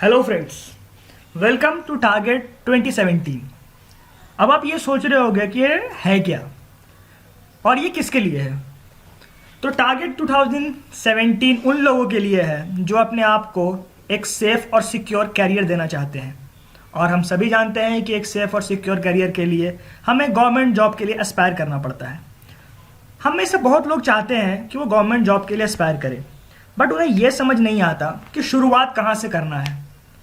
Hello friends, welcome to target 2017। अब आप ये सोच रहे होंगे कि ये है क्या और ये किसके लिए है। तो टारगेट 2017 उन लोगों के लिए है जो अपने आप को एक सेफ और सिक्योर कैरियर देना चाहते हैं। और हम सभी जानते हैं कि एक सेफ और सिक्योर कैरियर के लिए हमें गवर्नमेंट जॉब के लिए एस्पायर करना पड़ता है। हम में से बहुत लोग चाहते हैं कि वो गवर्नमेंट जॉब के लिए एस्पायर करें, बट उन्हें यह समझ नहीं आता कि शुरुआत कहाँ से करना है।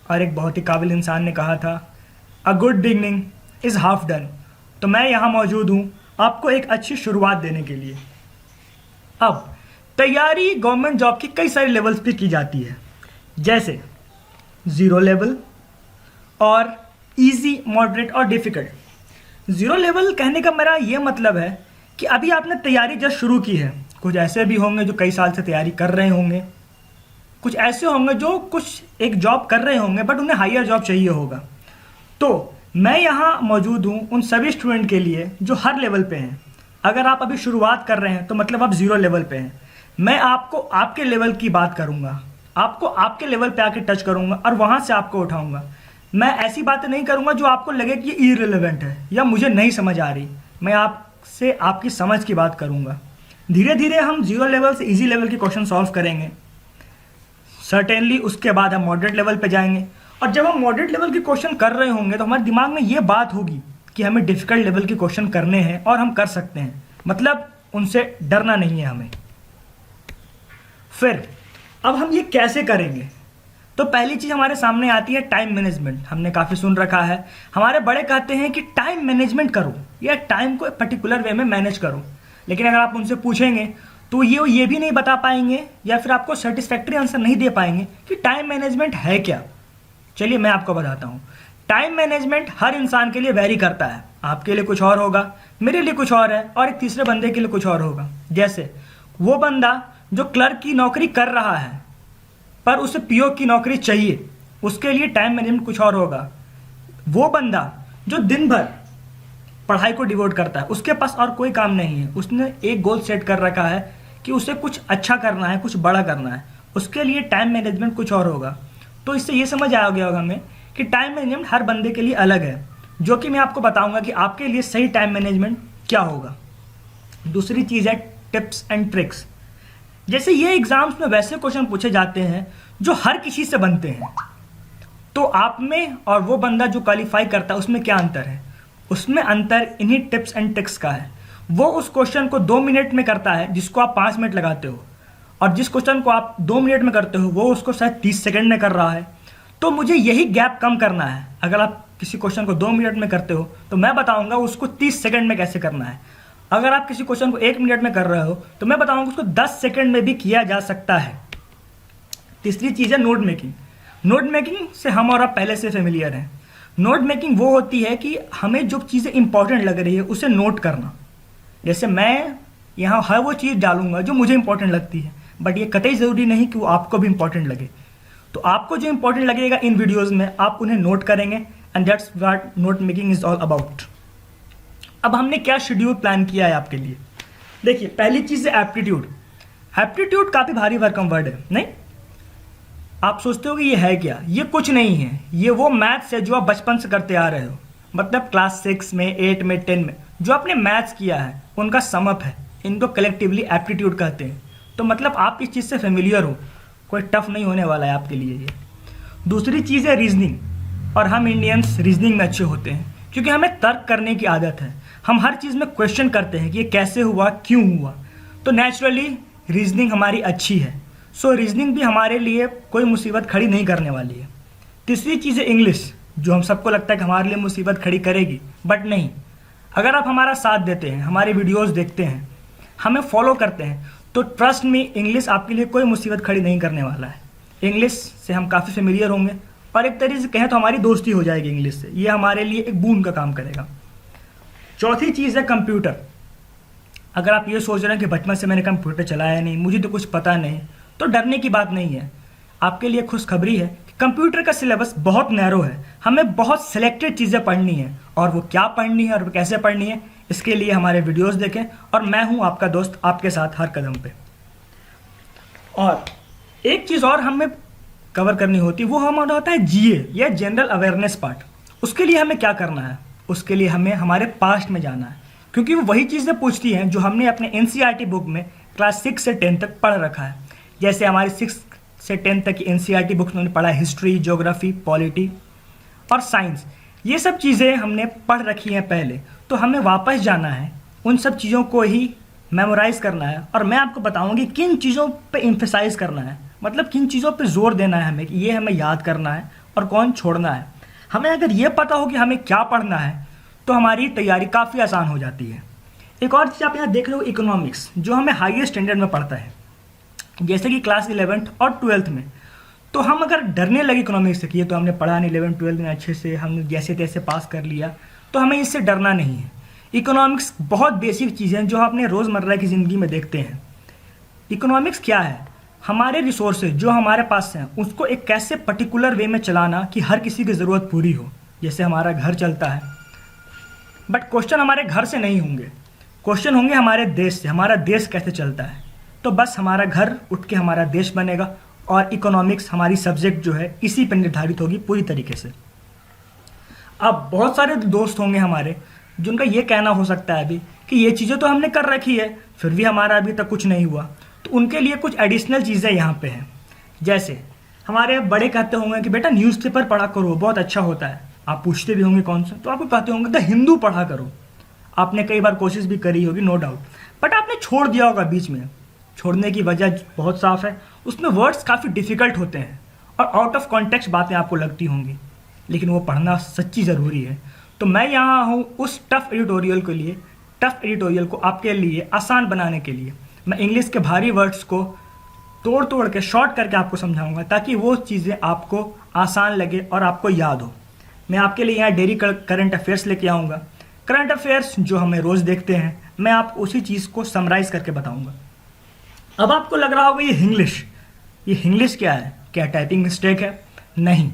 और एक बहुत ही काबिल इंसान ने कहा था, a good beginning is half done. तो मैं यहाँ मौजूद हूँ आपको एक अच्छी शुरुआत देने के लिए। अब तैयारी गवर्नमेंट जॉब की कई सारे लेवल्स पे की जाती है, जैसे ज़ीरो लेवल और इजी, मॉडरेट और डिफ़िकल्ट। ज़ीरो लेवल कहने का मेरा ये मतलब है कि अभी आपने तैयारी जस्ट शुरू की है। कुछ ऐसे भी होंगे जो कई साल से तैयारी कर रहे होंगे, कुछ ऐसे होंगे जो कुछ एक जॉब कर रहे होंगे बट उन्हें हायर जॉब चाहिए होगा। तो मैं यहाँ मौजूद हूँ उन सभी स्टूडेंट के लिए जो हर लेवल पे हैं। अगर आप अभी शुरुआत कर रहे हैं तो मतलब आप ज़ीरो लेवल पे हैं। मैं आपको आपके लेवल की बात करूँगा, आपको आपके लेवल पे आके टच करूँगा और वहाँ से आपको उठाऊँगा। मैं ऐसी बातें नहीं करूँगा जो आपको लगे कि ये इररिलेवेंट है या मुझे नहीं समझ आ रही। मैं आपसे आपकी समझ की बात करूँगा। धीरे धीरे हम ज़ीरो लेवल से ईजी लेवल के क्वेश्चन सॉल्व करेंगे। सर्टेनली उसके बाद हम मॉडरेट लेवल पे जाएंगे। और जब हम मॉडरेट लेवल के क्वेश्चन कर रहे होंगे तो हमारे दिमाग में ये बात होगी कि हमें डिफिकल्ट लेवल के क्वेश्चन करने हैं और हम कर सकते हैं, मतलब उनसे डरना नहीं है हमें। फिर अब हम ये कैसे करेंगे? तो पहली चीज़ हमारे सामने आती है टाइम मैनेजमेंट। हमने काफ़ी सुन रखा है, हमारे बड़े कहते हैं कि टाइम मैनेजमेंट करो या टाइम को पर्टिकुलर वे में मैनेज करो। लेकिन अगर आप उनसे पूछेंगे तो ये भी नहीं बता पाएंगे या फिर आपको सेटिस्फैक्ट्री आंसर नहीं दे पाएंगे कि टाइम मैनेजमेंट है क्या। चलिए मैं आपको बताता हूँ। टाइम मैनेजमेंट हर इंसान के लिए वेरी करता है। आपके लिए कुछ और होगा, मेरे लिए कुछ और है, और एक तीसरे बंदे के लिए कुछ और होगा। जैसे वो बंदा जो क्लर्क की नौकरी कर रहा है पर उसे पीओ की नौकरी चाहिए, उसके लिए टाइम मैनेजमेंट कुछ और होगा। वो बंदा जो दिन भर पढ़ाई को डिवोट करता है, उसके पास और कोई काम नहीं है, उसने एक गोल सेट कर रखा है कि उसे कुछ अच्छा करना है, कुछ बड़ा करना है, उसके लिए टाइम मैनेजमेंट कुछ और होगा। तो इससे ये समझ आ गया होगा हमें कि टाइम मैनेजमेंट हर बंदे के लिए अलग है, जो कि मैं आपको बताऊंगा कि आपके लिए सही टाइम मैनेजमेंट क्या होगा। दूसरी चीज़ है टिप्स एंड ट्रिक्स। जैसे ये एग्जाम्स में वैसे क्वेश्चन पूछे जाते हैं जो हर किसी से बनते हैं, तो आप में और वो बंदा जो क्वालिफाई करता है उसमें क्या अंतर है? उसमें अंतर इन्हीं टिप्स एंड ट्रिक्स का है। वो उस क्वेश्चन को 2 मिनट में करता है जिसको आप 5 मिनट लगाते हो, और जिस क्वेश्चन को आप 2 मिनट में करते हो वो उसको शायद 30 सेकंड में कर रहा है। तो मुझे यही गैप कम करना है। अगर आप किसी क्वेश्चन को 2 मिनट में करते हो तो मैं बताऊंगा उसको 30 सेकंड में कैसे करना है। अगर आप किसी क्वेश्चन को 1 मिनट में कर रहे हो तो मैं बताऊंगा उसको 10 सेकंड में भी किया जा सकता है। तीसरी चीज़ है नोट मेकिंग। नोट मेकिंग से हम और आप पहले से फेमिलियर हैं। नोट मेकिंग वो होती है कि हमें जो चीज़ें इंपॉर्टेंट लग रही है उसे नोट करना। जैसे मैं यहाँ हर वो चीज़ डालूंगा जो मुझे इंपॉर्टेंट लगती है, बट ये कतई ज़रूरी नहीं कि वो आपको भी इंपॉर्टेंट लगे। तो आपको जो इंपॉर्टेंट लगेगा इन वीडियोज़ में आप उन्हें नोट करेंगे, and that's what note making is all about. अब हमने क्या शेड्यूल प्लान किया है आपके लिए? देखिए, पहली चीज़ है एप्टीट्यूड। एप्टीट्यूड काफ़ी भारी भरकम वर्ड है, नहीं? आप सोचते हो कि ये है क्या? ये कुछ नहीं है, ये वो मैथ्स है जो आप बचपन से करते आ रहे हो, मतलब क्लास 6 में, 8 में, 10 में जो आपने मैथ्स किया है उनका समअप है। इनको कलेक्टिवली एप्टीट्यूड कहते हैं। तो मतलब आप इस चीज़ से फेमिलियर हो, कोई टफ नहीं होने वाला है आपके लिए ये। दूसरी चीज़ है रीजनिंग। और हम इंडियंस रीजनिंग में अच्छे होते हैं क्योंकि हमें तर्क करने की आदत है। हम हर चीज़ में क्वेश्चन करते हैं कि ये कैसे हुआ, क्यों हुआ। तो नेचुरली रीजनिंग हमारी अच्छी है। सो रीजनिंग भी हमारे लिए कोई मुसीबत खड़ी नहीं करने वाली है। तीसरी चीज़ है इंग्लिश, जो हम सबको लगता है कि हमारे लिए मुसीबत खड़ी करेगी, बट नहीं। अगर आप हमारा साथ देते हैं, हमारे वीडियोस देखते हैं, हमें फॉलो करते हैं, तो ट्रस्ट में इंग्लिश आपके लिए कोई मुसीबत खड़ी नहीं करने वाला है। इंग्लिश से हम काफ़ी फेमिलियर होंगे और एक तरीके से कहें तो हमारी दोस्ती हो जाएगी इंग्लिश से। ये हमारे लिए एक बून का काम करेगा। चौथी चीज़ है कंप्यूटर। अगर आप ये सोच रहे हैं कि बचपन से मैंने कंप्यूटर चलाया नहीं, मुझे तो कुछ पता नहीं, तो डरने की बात नहीं है। आपके लिए खुशखबरी है कि कंप्यूटर का सिलेबस बहुत नैरो है। हमें बहुत सिलेक्टेड चीज़ें पढ़नी है, और वो क्या पढ़नी है और वो कैसे पढ़नी है इसके लिए हमारे वीडियोस देखें। और मैं हूं आपका दोस्त, आपके साथ हर कदम पे। और एक चीज़ और हमें कवर करनी होती है वो हमारा होता है जीए या जनरल अवेयरनेस पार्ट। उसके लिए हमें क्या करना है, उसके लिए हमें हमारे पास्ट में जाना है, क्योंकि वो वही चीज़ें पूछती हैं जो हमने अपने एनसीईआरटी बुक में क्लास 6 से 10 तक पढ़ रखा है। जैसे हमारी 6 से 10 तक की एनसीईआरटी बुक्स में पढ़ा है हिस्ट्री, ज्योग्राफी, पॉलिटी और साइंस। ये सब चीज़ें हमने पढ़ रखी हैं पहले, तो हमें वापस जाना है, उन सब चीज़ों को ही मेमोराइज़ करना है। और मैं आपको बताऊंगा कि किन चीज़ों पे एम्फेसाइज करना है, मतलब किन चीज़ों पे जोर देना है हमें कि ये हमें याद करना है और कौन छोड़ना है। हमें अगर ये पता हो कि हमें क्या पढ़ना है तो हमारी तैयारी काफ़ी आसान हो जाती है। एक और चीज़ आप यहाँ देख रहे हो, इकोनॉमिक्स, जो हमें हाईएस्ट स्टैंडर्ड में पढ़ता है, जैसे कि क्लास 11th और 12th में। तो हम अगर डरने लगे इकोनॉमिक्स से कि ये तो हमने पढ़ा नहीं 11th 12th में अच्छे से, हमने जैसे तैसे पास कर लिया, तो हमें इससे डरना नहीं है। इकोनॉमिक्स बहुत बेसिक चीज़ें हैं जो आप अपने रोज़मर्रा की ज़िंदगी में देखते हैं। इकोनॉमिक्स क्या है, हमारे रिसोर्सेज जो हमारे पास हैं उसको एक कैसे पर्टिकुलर वे में चलाना कि हर किसी की ज़रूरत पूरी हो। जैसे हमारा घर चलता है, बट क्वेश्चन हमारे घर से नहीं होंगे, क्वेश्चन होंगे हमारे देश से, हमारा देश कैसे चलता है। तो बस हमारा घर उठ के हमारा देश बनेगा और इकोनॉमिक्स हमारी सब्जेक्ट जो है इसी पर निर्धारित होगी पूरी तरीके से। अब बहुत सारे दोस्त होंगे हमारे जिनका ये कहना हो सकता है अभी कि ये चीज़ें तो हमने कर रखी है फिर भी हमारा अभी तक कुछ नहीं हुआ। तो उनके लिए कुछ एडिशनल चीज़ें यहाँ पे हैं। जैसे हमारे बड़े कहते होंगे कि बेटा न्यूज़पेपर पढ़ा करो, बहुत अच्छा होता है। आप पूछते भी होंगे कौन सा, तो आपको कहते होंगे द हिंदू पढ़ा करो। आपने कई बार कोशिश भी करी होगी नो डाउट, बट आपने छोड़ दिया होगा बीच में। छोड़ने की वजह बहुत साफ है, उसमें वर्ड्स काफ़ी डिफ़िकल्ट होते हैं और आउट ऑफ कॉन्टेक्स्ट बातें आपको लगती होंगी, लेकिन वो पढ़ना सच्ची ज़रूरी है। तो मैं यहाँ हूँ उस टफ एडिटोरियल को आपके लिए आसान बनाने के लिए। मैं इंग्लिश के भारी वर्ड्स को तोड़ तोड़ के शॉर्ट करके आपको समझाऊंगा ताकि वो चीज़ें आपको आसान लगे और आपको याद हो। मैं आपके लिए यहाँ डेली करंट अफेयर्स लेके आऊँगा। करंट अफेयर्स जो हमें रोज़ देखते हैं, मैं आपको उसी चीज़ को समराइज़ करके बताऊँगा। अब आपको लग रहा होगा ये इंग्लिश क्या है, क्या टाइपिंग मिस्टेक है? नहीं,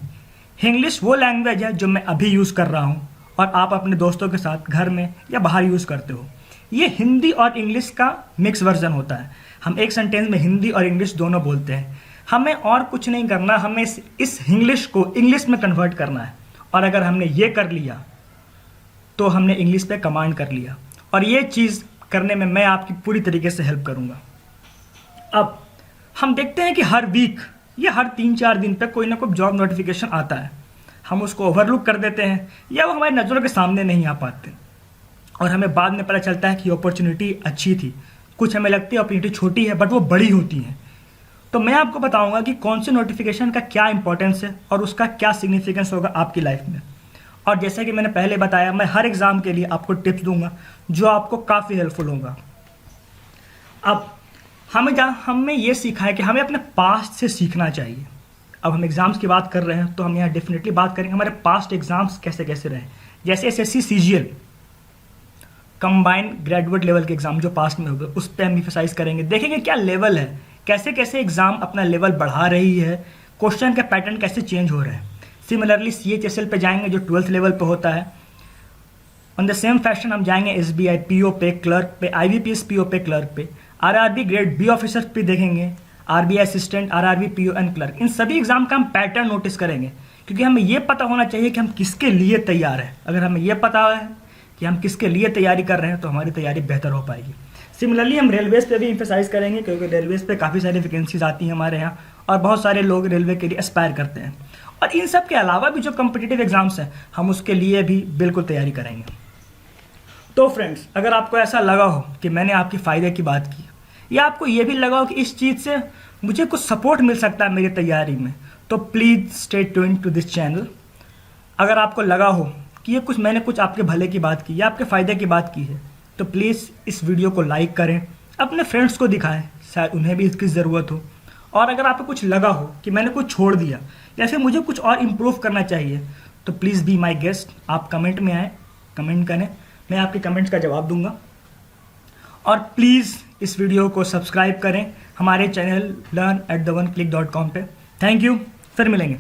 इंग्लिश वो लैंग्वेज है जो मैं अभी यूज़ कर रहा हूँ और आप अपने दोस्तों के साथ घर में या बाहर यूज़ करते हो। ये हिंदी और इंग्लिश का मिक्स वर्जन होता है। हम एक सेंटेंस में हिंदी और इंग्लिश दोनों बोलते हैं। हमें और कुछ नहीं करना, हमें इस इंग्लिश को इंग्लिश में कन्वर्ट करना है। और अगर हमने ये कर लिया तो हमने इंग्लिश पे कमांड कर लिया, और ये चीज़ करने में मैं आपकी पूरी तरीके से हेल्प करूँगा। अब हम देखते हैं कि हर वीक या हर 3-4 दिन पे कोई ना कोई जॉब नोटिफिकेशन आता है। हम उसको ओवरलुक कर देते हैं या वो हमारी नज़रों के सामने नहीं आ पाते, और हमें बाद में पता चलता है कि अपॉर्चुनिटी अच्छी थी। कुछ हमें लगती है अपॉर्चुनिटी छोटी है बट वो बड़ी होती है। तो मैं आपको बताऊंगा कि कौन से नोटिफिकेशन का क्या इंपॉर्टेंस है और उसका क्या सिग्निफिकेंस होगा आपकी लाइफ में। और जैसे कि मैंने पहले बताया, मैं हर एग्ज़ाम के लिए आपको टिप्स दूंगा जो आपको काफ़ी हेल्पफुल होगा। अब हमें ये सीखा है कि हमें अपने पास्ट से सीखना चाहिए। अब हम एग्ज़ाम्स की बात कर रहे हैं तो हम यहाँ डेफिनेटली बात करेंगे हमारे पास्ट एग्ज़ाम्स कैसे कैसे रहे। जैसे SSC CGL combined graduate level के एग्ज़ाम जो पास्ट में हो गए, उस पर हम एम्फसाइज करेंगे। देखेंगे क्या लेवल है, कैसे कैसे एग्ज़ाम अपना लेवल बढ़ा रही है, क्वेश्चन का पैटर्न कैसे चेंज हो रहा है। सिमिलरली CHSL पे जाएंगे जो 12th लेवल पे होता है। ऑन द सेम फैशन हम जाएंगे SBI PO पे, क्लर्क पे, IBPS PO पे, क्लर्क पे, RRB ग्रेड B ऑफिसर पे देखेंगे, RBI assistant, RRB PO and clerk. इन सभी एग्जाम का हम पैटर्न नोटिस करेंगे, क्योंकि हमें ये पता होना चाहिए कि हम किसके लिए तैयार हैं। अगर हमें ये पता है कि हम किसके लिए तैयारी कर रहे हैं तो हमारी तैयारी बेहतर हो पाएगी। सिमिलरली हम रेलवेज़ पे भी एम्फसाइज करेंगे, क्योंकि रेलवेज़ पे काफ़ी सारी वैकेंसीज आती हैं हमारे यहाँ और बहुत सारे लोग रेलवे के लिए एस्पायर करते हैं। और इन सब के अलावा भी जो कम्पिटिटिव एग्जाम्स हैं हम उसके लिए भी बिल्कुल तैयारी करेंगे। तो फ्रेंड्स, अगर आपको ऐसा लगा हो कि मैंने आपके फ़ायदे की बात की, या आपको ये भी लगा हो कि इस चीज़ से मुझे कुछ सपोर्ट मिल सकता है मेरी तैयारी में, तो please stay tuned to this channel. अगर आपको लगा हो कि ये मैंने कुछ आपके भले की बात की या आपके फ़ायदे की बात की है, तो प्लीज़ इस वीडियो को लाइक करें, अपने फ्रेंड्स को दिखाएं, शायद उन्हें भी इसकी ज़रूरत हो। और अगर आपको कुछ लगा हो कि मैंने कुछ छोड़ दिया या फिर मुझे कुछ और इम्प्रूव करना चाहिए, तो प्लीज़ बी माई गेस्ट। आप कमेंट में आएँ, कमेंट करें, मैं आपके कमेंट्स का जवाब दूंगा। और प्लीज़ इस वीडियो को सब्सक्राइब करें हमारे चैनल learn@theoneclick.com पे। थैंक यू, फिर मिलेंगे।